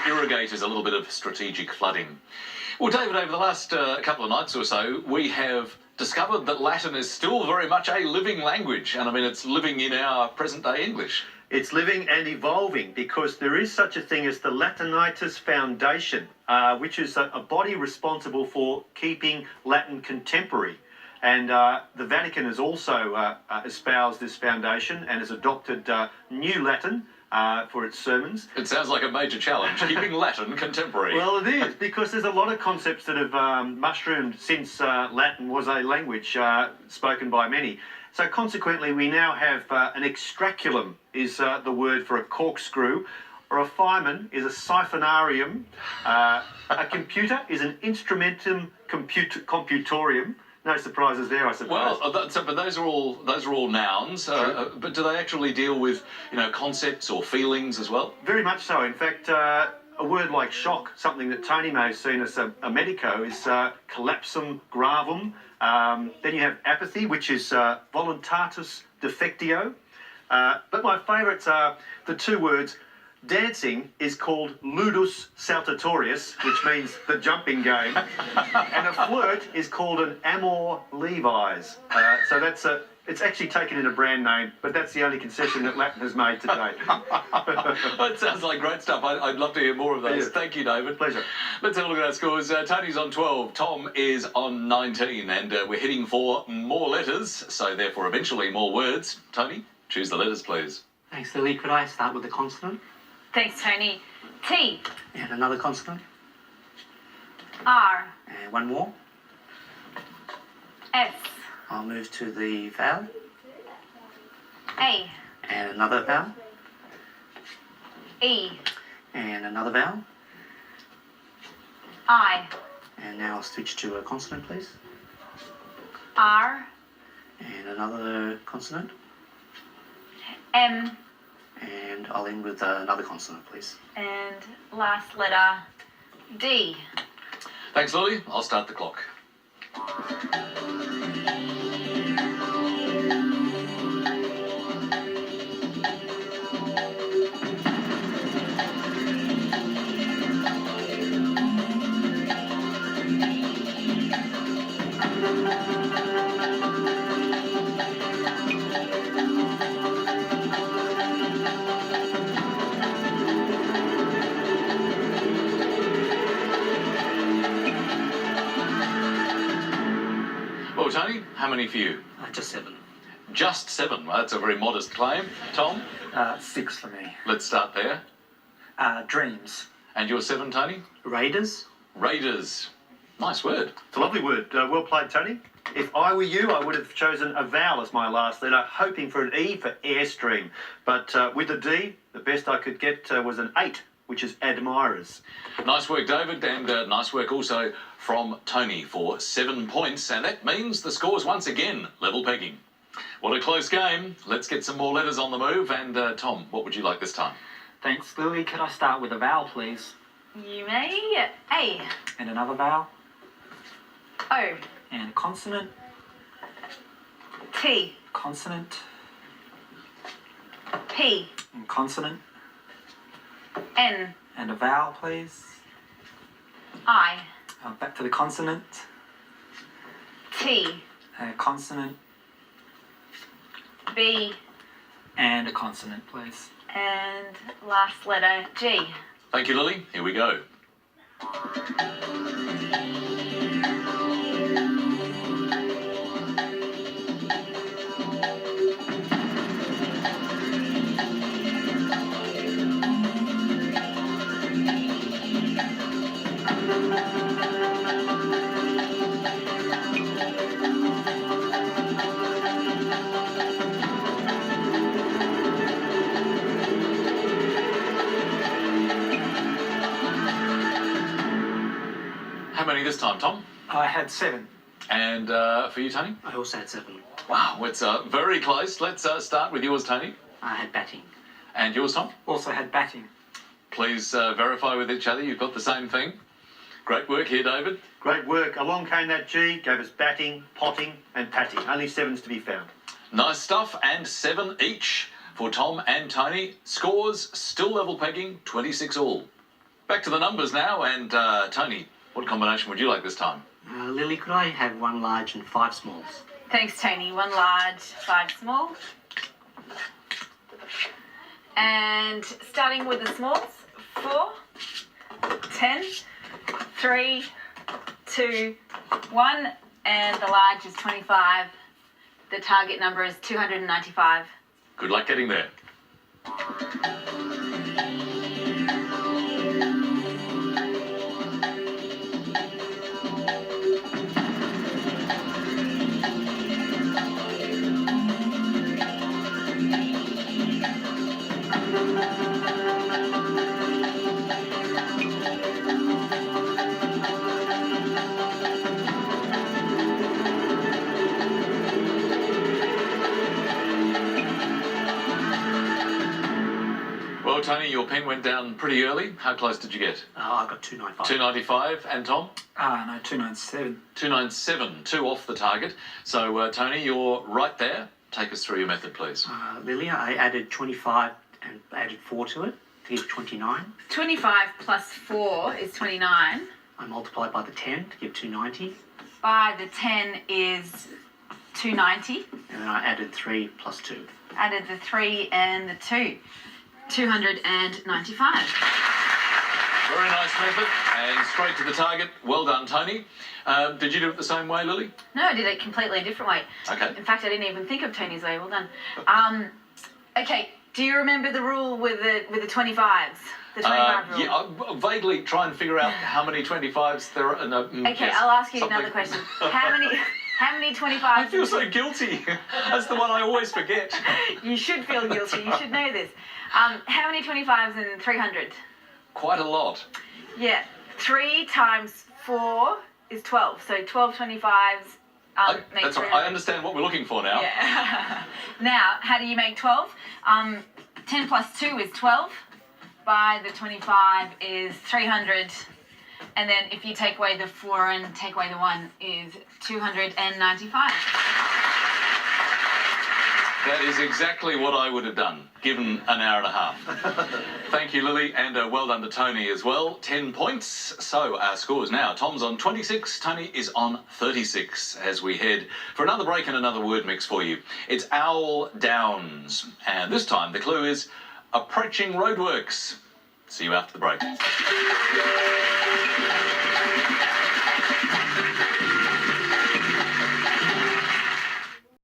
irrigate is a little bit of strategic flooding. Well, David, over the last couple of nights or so, we have discovered that Latin is still very much a living language, and I mean, it's living in our present-day English. It's living and evolving because there is such a thing as the Latinitas Foundation, which is a body responsible for keeping Latin contemporary. And the Vatican has also espoused this foundation and has adopted new Latin for its sermons. It sounds like a major challenge, keeping Latin contemporary. Well, it is, because there's a lot of concepts that have mushroomed since Latin was a language spoken by many. So consequently, we now have an extraculum is the word for a corkscrew, or a fireman is a siphonarium. A computer is an instrumentum computorium. No surprises there, I suppose. Well, but those are all nouns. But do they actually deal with, concepts or feelings as well? Very much so. In fact, a word like shock, something that Tony may have seen as a medico, is collapsum gravum. Then you have apathy, which is voluntatis defectio. But my favourites are the two words. Dancing is called ludus saltatorius, which means the jumping game, and a flirt is called an amor levis. So it's actually taken in a brand name, but that's the only concession that Latin has made today. That sounds like great stuff. I'd love to hear more of those. Yeah. Thank you, David. Pleasure. Let's have a look at our scores. Tony's on 12, Tom is on 19, and we're heading for more letters, so therefore eventually more words. Tony, choose the letters, please. Thanks, Lily. Could I start with the consonant? Thanks, Tony. T. And another consonant. R. And one more. S. I'll move to the vowel. A. And another vowel. E. And another vowel. I. And now I'll switch to a consonant, please. R. And another consonant. M. And I'll end with another consonant, please. And last letter, D. Thanks, Lily. I'll start the clock. Well, Tony, how many for you? Just 7. Just 7. Well, that's a very modest claim. Tom? 6 for me. Let's start there. Dreams. And your 7, Tony? Raiders. Raiders. Nice word. It's a lovely word. Well played, Tony. If I were you, I would have chosen a vowel as my last letter, hoping for an E for airstream. But with a D, the best I could get was an 8, which is admirers. Nice work, David, and nice work also from Tony for 7 points, and that means the score's once again level pegging. What a close game. Let's get some more letters on the move, and Tom, what would you like this time? Thanks, Lily. Could I start with a vowel, please? You may. A. And another vowel? O. And consonant? T. Consonant? P. And consonant? N. And a vowel, please? I. Back to the consonant. T. Consonant. B. And a consonant, please. And last letter, G. Thank you, Lily. Here we go. How many this time, Tom? I had 7. And for you, Tony? I also had 7. Wow, it's very close. Let's start with yours, Tony. I had batting. And yours, Tom? Also had batting. Please verify with each other you've got the same thing. Great work here, David. Great work. Along came that G, gave us batting, potting and patting. Only 7s to be found. Nice stuff, and 7 each for Tom and Tony. Scores still level pegging, 26 all. Back to the numbers now, and Tony, what combination would you like this time? Lily, could I have 1 large and 5 smalls? Thanks, Tony. 1 large, 5 small. And starting with the smalls, 4, 10, 3, 2, 1, and the large is 25. The target number is 295. Good luck getting there. Well, Tony, your pen went down pretty early. How close did you get? I got 295. 295. And Tom? No, 297. 297. 2 off the target. So, Tony, you're right there. Take us through your method, please. Lily, I added 25 and added 4 to it to give 29. 25 plus 4 is 29. I multiplied by the 10 to give 290. By the 10 is 290. And then I added 3 plus 2. Added the 3 and the 2. 295. Very nice method. And straight to the target. Well done, Tony. Did you do it the same way, Lily? No, I did it completely a different way. Okay. In fact, I didn't even think of Tony's way. Well done. Okay, do you remember the rule with the 25s? The 25 rule? Yeah, I'll vaguely try and figure out how many 25s there are. No, Okay, yes, I'll ask you something. another question. How many 25s? I feel so guilty. That's the one I always forget. You should feel guilty. You should know this. How many 25s in 300? Quite a lot. Yeah. 3 times 4 is 12. So 12 25s make That's right. 300. I understand what we're looking for now. Yeah. Now, how do you make 12? 10 plus 2 is 12. By the 25 is 300. And then if you take away the 4 and take away the 1 is 295. That is exactly what I would have done, given an hour and a half. Thank you, Lily, and well done to Tony as well. 10 points. So our scores now. Tom's on 26, Tony is on 36 as we head for another break and another word mix for you. It's Owl Downs, and this time the clue is approaching roadworks. See you after the break.